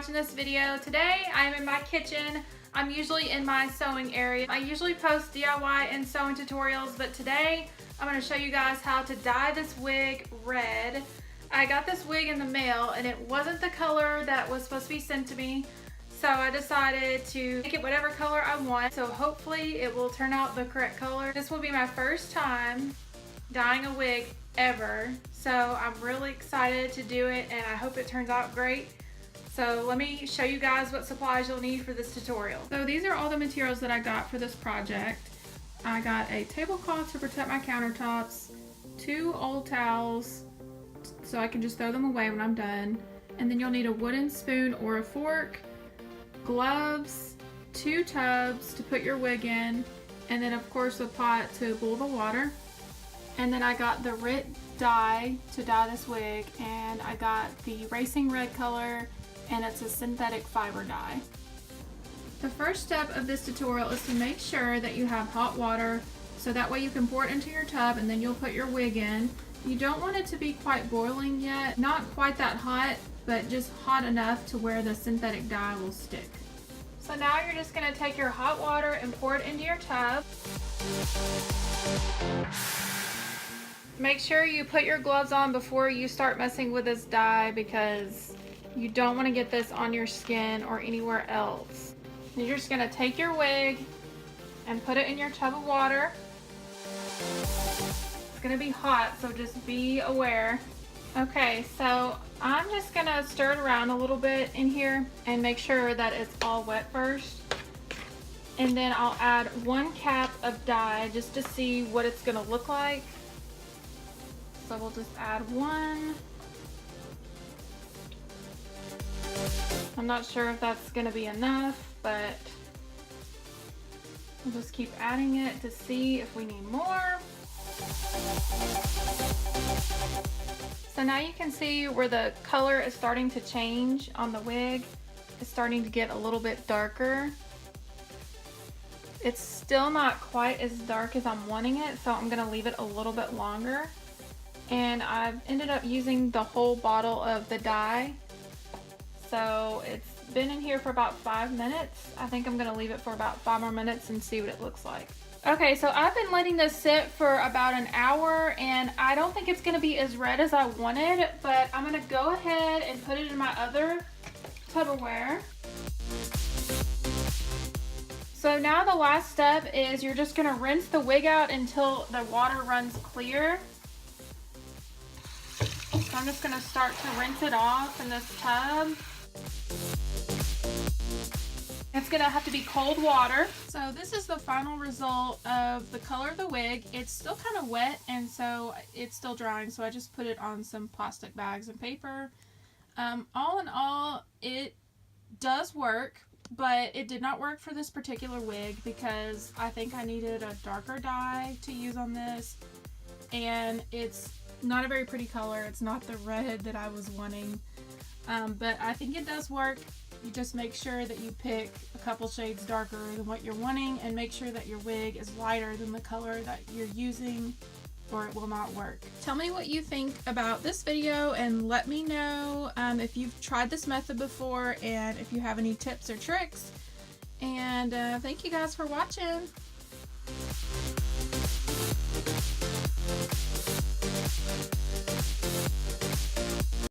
watching this video. Today I'm in my kitchen. I'm usually in my sewing area. I usually post DIY and sewing tutorials, but today I'm going to show you guys how to dye this wig red. I got this wig in the mail and it wasn't the color that was supposed to be sent to me, so I decided to make it whatever color I want. So hopefully it will turn out the correct color. This will be my first time dyeing a wig ever, so I'm really excited to do it and I hope it turns out great. So let me show you guys what supplies you'll need for this tutorial. So these are all the materials that I got for this project. I got a tablecloth to protect my countertops, 2 old towels so I can just throw them away when I'm done, and then you'll need a wooden spoon or a fork, gloves, 2 tubs to put your wig in, and then of course a pot to boil the water. And then I got the RIT dye to dye this wig, and I got the Racing Red color, and it's a synthetic fiber dye. The first step of this tutorial is to make sure that you have hot water, so that way you can pour it into your tub and then you'll put your wig in. You don't want it to be quite boiling yet, not quite that hot, but just hot enough to where the synthetic dye will stick. So now you're just going to take your hot water and pour it into your tub. Make sure you put your gloves on before you start messing with this dye, because you don't want to get this on your skin or anywhere else. You're just going to take your wig and put it in your tub of water. It's going to be hot, so just be aware. Okay, so I'm just going to stir it around a little bit in here and make sure that it's all wet first. And then I'll add 1 cap of dye just to see what it's going to look like. So we'll just add 1. I'm not sure if that's going to be enough, but we'll just keep adding it to see if we need more. So now you can see where the color is starting to change on the wig. It's starting to get a little bit darker. It's still not quite as dark as I'm wanting it, so I'm going to leave it a little bit longer. And I've ended up using the whole bottle of the dye. So it's been in here for about 5 minutes. I think I'm going to leave it for about 5 more minutes and see what it looks like. Okay, so I've been letting this sit for about an hour, and I don't think it's going to be as red as I wanted, but I'm going to go ahead and put it in my other Tupperware. So now the last step is you're just going to rinse the wig out until the water runs clear. So I'm just going to start to rinse it off in this tub. It's going to have to be cold water. So this is the final result of the color of the wig. It's still kind of wet, and so it's still drying, so I just put it on some plastic bags and paper. All in all, it does work, but it did not work for this particular wig because I think I needed a darker dye to use on this, and it's not a very pretty color. It's not the red that I was wanting, but I think it does work. You just make sure that you pick a couple shades darker than what you're wanting, and make sure that your wig is lighter than the color that you're using, or it will not work. Tell me what you think about this video, and let me know if you've tried this method before and if you have any tips or tricks. And thank you guys for watching.